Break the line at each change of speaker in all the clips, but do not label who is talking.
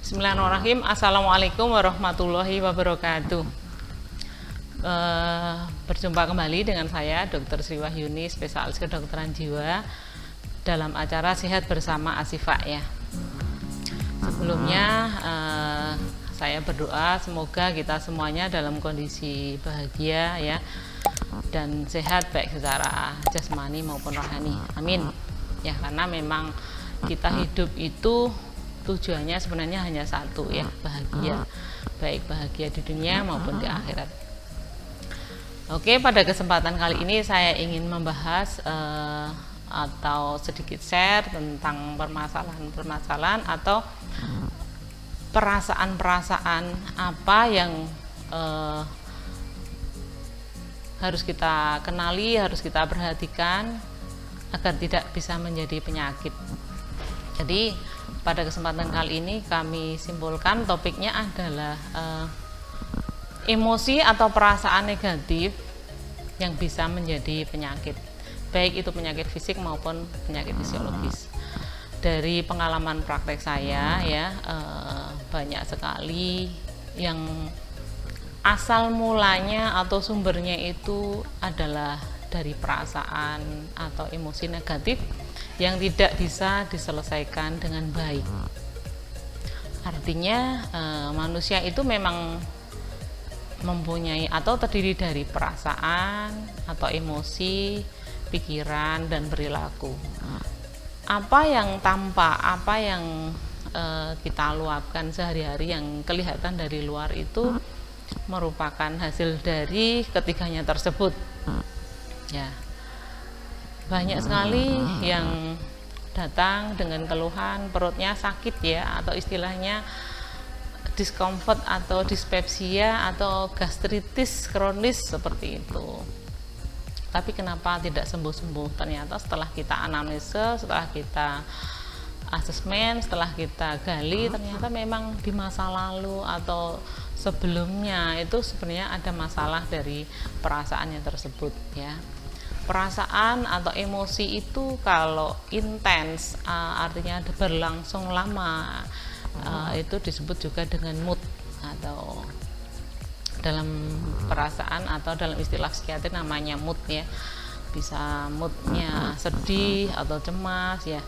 Bismillahirrahmanirrahim. Assalamualaikum warahmatullahi wabarakatuh. Berjumpa kembali dengan saya Dr. Sri Wahyuni, spesialis kedokteran jiwa dalam acara Sehat Bersama Asifa ya. Sebelumnya saya berdoa semoga kita semuanya dalam kondisi bahagia ya dan sehat baik secara jasmani maupun rohani. Amin. Ya, karena memang kita hidup itu tujuannya sebenarnya hanya satu ya, bahagia, baik bahagia di dunia maupun di akhirat. Oke, pada kesempatan kali ini saya ingin membahas atau sedikit share tentang permasalahan-permasalahan atau perasaan-perasaan apa yang harus kita kenali, harus kita perhatikan agar tidak bisa menjadi penyakit. Jadi pada kesempatan kali ini kami simpulkan topiknya adalah emosi atau perasaan negatif yang bisa menjadi penyakit, baik itu penyakit fisik maupun penyakit fisiologis. Dari pengalaman praktek saya ya, banyak sekali yang asal mulanya atau sumbernya itu adalah dari perasaan atau emosi negatif yang tidak bisa diselesaikan dengan baik. Artinya manusia itu memang mempunyai atau terdiri dari perasaan atau emosi, pikiran dan perilaku. Apa yang tampak, apa yang kita luapkan sehari-hari yang kelihatan dari luar itu merupakan hasil dari ketiganya tersebut. Ya. Banyak sekali yang datang dengan keluhan perutnya sakit ya, atau istilahnya discomfort atau dispepsia atau gastritis kronis seperti itu. Tapi kenapa tidak sembuh-sembuh? Ternyata setelah kita anamnesa, setelah kita asesmen, setelah kita gali, ternyata memang di masa lalu atau sebelumnya itu sebenarnya ada masalah dari perasaannya tersebut ya. Perasaan atau emosi itu kalau intens, artinya berlangsung lama, itu disebut juga dengan mood, atau dalam perasaan atau dalam istilah psikiatri namanya mood ya. Bisa moodnya sedih atau cemas ya.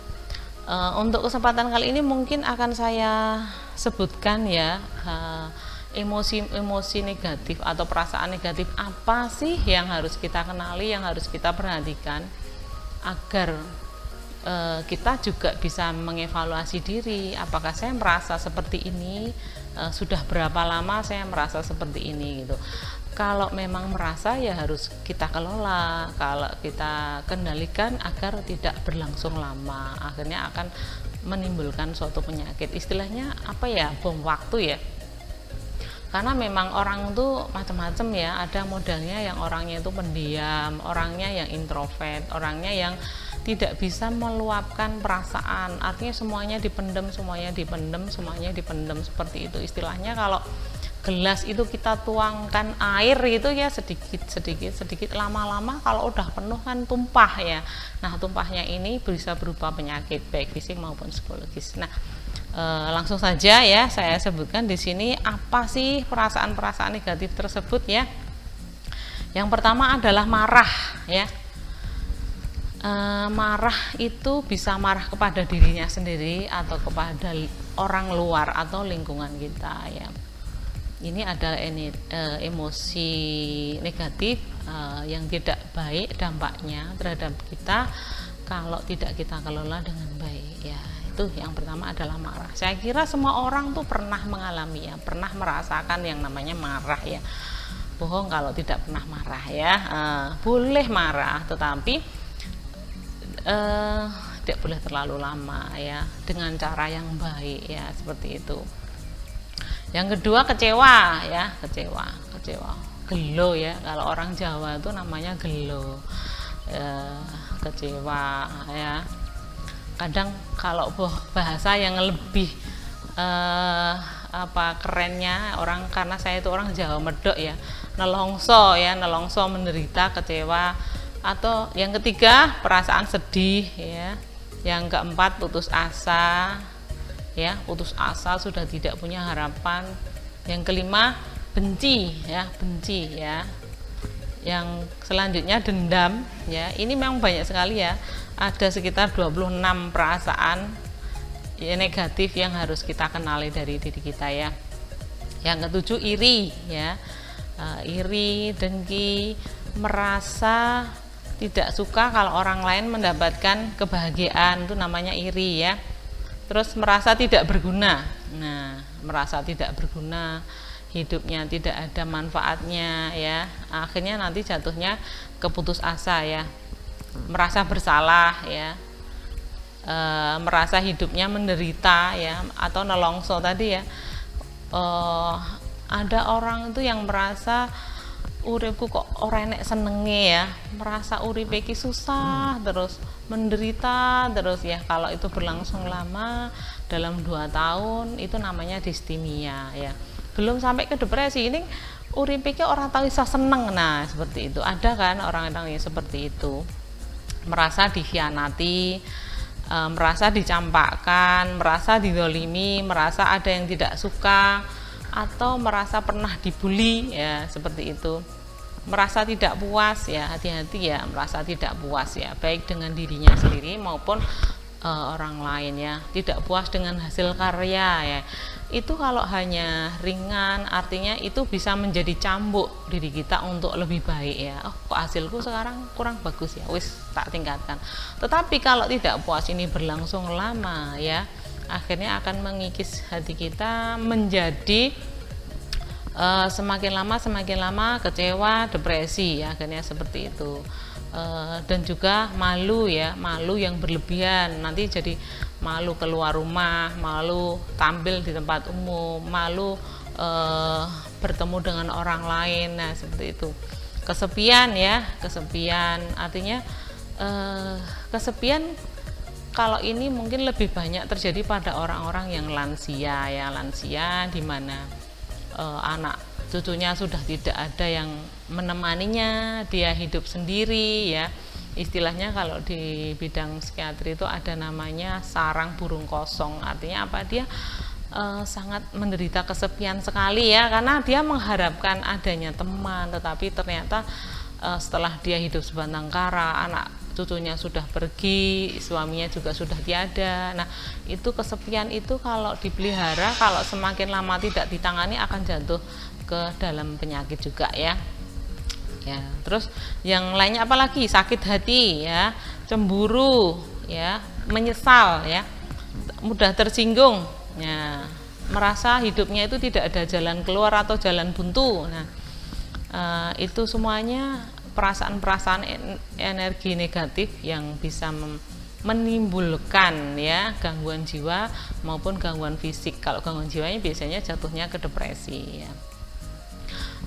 Untuk kesempatan kali ini mungkin akan saya sebutkan ya, emosi-emosi negatif atau perasaan negatif apa sih yang harus kita kenali, yang harus kita perhatikan agar kita juga bisa mengevaluasi diri. Apakah saya merasa seperti ini, sudah berapa lama saya merasa seperti ini gitu. Kalau memang merasa ya harus kita kelola, kalau kita kendalikan agar tidak berlangsung lama, akhirnya akan menimbulkan suatu penyakit. Istilahnya apa ya, bom waktu ya. Karena memang orang itu macam-macam ya, ada modelnya yang orangnya itu pendiam, orangnya yang introvert, orangnya yang tidak bisa meluapkan perasaan, artinya semuanya dipendam seperti itu. Istilahnya kalau gelas itu kita tuangkan air itu ya sedikit lama-lama kalau udah penuh kan tumpah ya. Nah, tumpahnya ini bisa berupa penyakit baik fisik maupun psikologis. Nah, langsung saja ya saya sebutkan di sini apa sih perasaan-perasaan negatif tersebut ya. Yang pertama adalah marah ya. Marah itu bisa marah kepada dirinya sendiri atau kepada orang luar atau lingkungan kita ya. Ini adalah emosi negatif yang tidak baik dampaknya terhadap kita kalau tidak kita kelola dengan baik ya. Itu yang pertama adalah marah. Saya kira semua orang tuh pernah mengalami ya, pernah merasakan yang namanya marah ya. Bohong kalau tidak pernah marah ya. Boleh marah, tetapi tidak boleh terlalu lama ya, dengan cara yang baik ya, seperti itu. Yang kedua kecewa ya, kecewa, gelo ya, kalau orang Jawa itu namanya gelo, kecewa ya. Kadang kalau bahasa yang lebih kerennya orang, karena saya itu orang Jawa medok ya, nelongso ya, nelongso menderita, kecewa. Atau yang ketiga perasaan sedih ya. Yang keempat putus asa. ya, putus asa, sudah tidak punya harapan. Yang kelima, benci ya, benci ya. Yang selanjutnya dendam ya. Ini memang banyak sekali ya. Ada sekitar 26 perasaan ya, negatif yang harus kita kenali dari diri kita ya. Yang ketujuh, iri ya. Iri, dengki, merasa tidak suka kalau orang lain mendapatkan kebahagiaan, itu namanya iri ya. Terus merasa tidak berguna. Nah, merasa tidak berguna, hidupnya tidak ada manfaatnya ya. Akhirnya nanti jatuhnya ke putus asa ya. Merasa bersalah ya. Merasa hidupnya menderita ya, atau nelongso tadi ya. Ada orang itu yang merasa uripku kok ora enek senenge ya, merasa urip iki susah terus, menderita terus ya. Kalau itu berlangsung lama dalam 2 tahun itu namanya distimia ya. Belum sampai ke depresi, ini urip iki ora tau iso seneng. Nah, seperti itu. Ada kan orang-orang yang seperti itu. Merasa dikhianati, merasa dicampakkan, merasa dizolimi, merasa ada yang tidak suka, atau merasa pernah dibully ya, seperti itu. Merasa tidak puas ya, hati-hati ya, merasa tidak puas ya, baik dengan dirinya sendiri maupun orang lain ya. Tidak puas dengan hasil karya ya. Itu kalau hanya ringan, artinya itu bisa menjadi cambuk diri kita untuk lebih baik ya. Oh, kok hasilku sekarang kurang bagus ya, wis tak tingkatkan. Tetapi kalau tidak puas ini berlangsung lama ya, akhirnya akan mengikis hati kita menjadi semakin lama kecewa, depresi ya, akhirnya seperti itu. Dan juga malu ya, malu yang berlebihan, nanti jadi malu keluar rumah, malu tampil di tempat umum, malu bertemu dengan orang lain. Nah, seperti itu. Kesepian ya, kesepian artinya kesepian kalau ini mungkin lebih banyak terjadi pada orang-orang yang lansia ya, lansia di mana anak cucunya sudah tidak ada yang menemaninya, dia hidup sendiri ya. Istilahnya kalau di bidang psikiatri itu ada namanya sarang burung kosong. Artinya apa? Dia sangat menderita kesepian sekali ya, karena dia mengharapkan adanya teman, tetapi ternyata setelah dia hidup sebatang kara, anak cucunya sudah pergi, suaminya juga sudah tiada. Nah, itu kesepian itu kalau dipelihara, kalau semakin lama tidak ditangani akan jatuh ke dalam penyakit juga ya. Ya, terus yang lainnya apalagi? Sakit hati ya, cemburu ya, menyesal ya, mudah tersinggung ya, merasa hidupnya itu tidak ada jalan keluar atau jalan buntu. Nah, itu semuanya perasaan-perasaan energi negatif yang bisa menimbulkan ya gangguan jiwa maupun gangguan fisik. Kalau gangguan jiwanya biasanya jatuhnya ke depresi ya.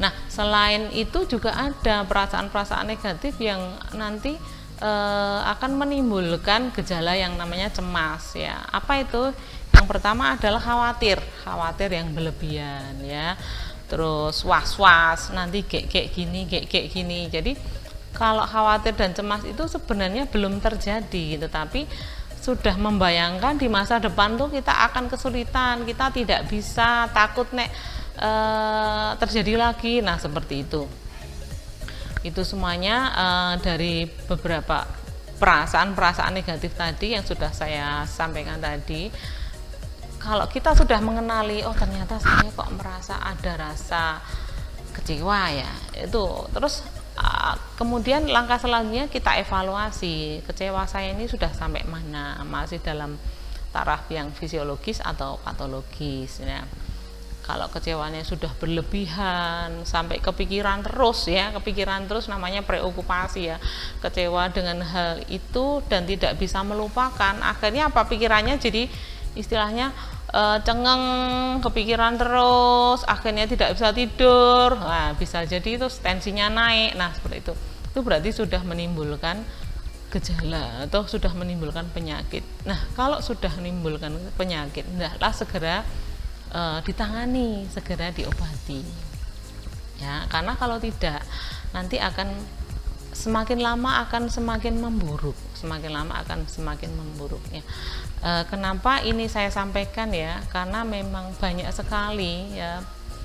Nah, selain itu juga ada perasaan-perasaan negatif yang nanti akan menimbulkan gejala yang namanya cemas ya. Apa itu? Yang pertama adalah khawatir yang berlebihan ya. Terus was-was, nanti kayak gini. Jadi kalau khawatir dan cemas itu sebenarnya belum terjadi, tetapi sudah membayangkan di masa depan tuh kita akan kesulitan, kita tidak bisa, takut terjadi lagi. Nah, seperti itu. Itu semuanya dari beberapa perasaan-perasaan negatif tadi yang sudah saya sampaikan tadi. Kalau kita sudah mengenali, oh ternyata saya kok merasa ada rasa kecewa ya, itu terus kemudian langkah selanjutnya kita evaluasi, kecewa saya ini sudah sampai mana, masih dalam taraf yang fisiologis atau patologis ya. Kalau kecewanya sudah berlebihan sampai kepikiran terus namanya preokupasi ya, kecewa dengan hal itu dan tidak bisa melupakan, akhirnya apa, pikirannya jadi istilahnya cengeng, kepikiran terus, akhirnya tidak bisa tidur. Nah, bisa jadi itu tensinya naik. Nah, seperti itu berarti sudah menimbulkan gejala atau sudah menimbulkan penyakit. Nah, kalau sudah menimbulkan penyakit, hendaklah segera ditangani, segera diobati ya, karena kalau tidak nanti akan semakin lama akan semakin memburuk, ya. Kenapa ini saya sampaikan ya? Karena memang banyak sekali ya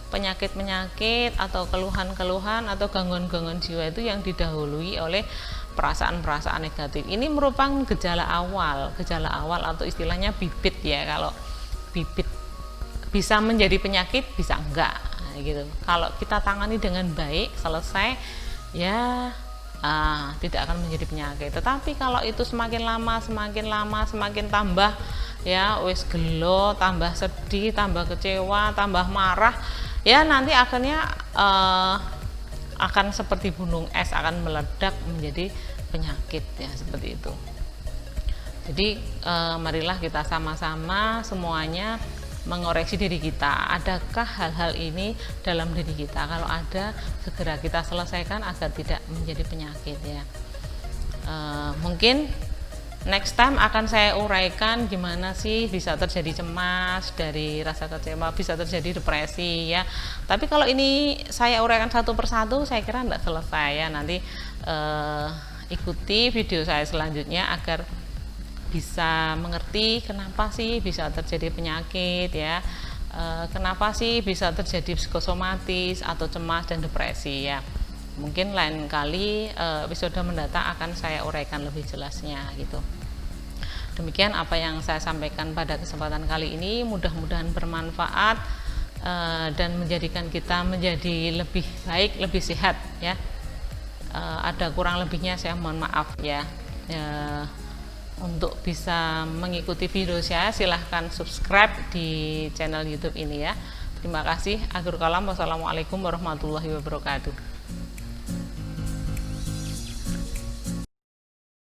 penyakit-penyakit atau keluhan-keluhan atau gangguan-gangguan jiwa itu yang didahului oleh perasaan-perasaan negatif. Ini merupakan gejala awal atau istilahnya bibit ya. Kalau bibit bisa menjadi penyakit, bisa enggak gitu. Kalau kita tangani dengan baik, selesai ya, tidak akan menjadi penyakit. Tetapi kalau itu semakin lama semakin tambah ya, wis gelo, tambah sedih, tambah kecewa, tambah marah, ya nanti akhirnya akan seperti gunung es, akan meledak menjadi penyakit ya, seperti itu. Jadi marilah kita sama-sama semuanya mengoreksi diri kita. Adakah hal-hal ini dalam diri kita? Kalau ada, segera kita selesaikan agar tidak menjadi penyakit ya. Mungkin next time akan saya uraikan gimana sih bisa terjadi cemas dari rasa kecewa, bisa terjadi depresi ya. Tapi kalau ini saya uraikan satu persatu, saya kira tidak selesai ya. Nanti ikuti video saya selanjutnya agar bisa mengerti kenapa sih bisa terjadi penyakit ya, kenapa sih bisa terjadi psikosomatis atau cemas dan depresi ya. Mungkin lain kali episode mendatang akan saya uraikan lebih jelasnya gitu. Demikian apa yang saya sampaikan pada kesempatan kali ini, mudah-mudahan bermanfaat dan menjadikan kita menjadi lebih baik, lebih sehat ya. Ada kurang lebihnya saya mohon maaf ya. Untuk bisa mengikuti video saya, silahkan subscribe di channel YouTube ini ya. Terima kasih. Akhir kalam, wassalamualaikum warahmatullahi wabarakatuh.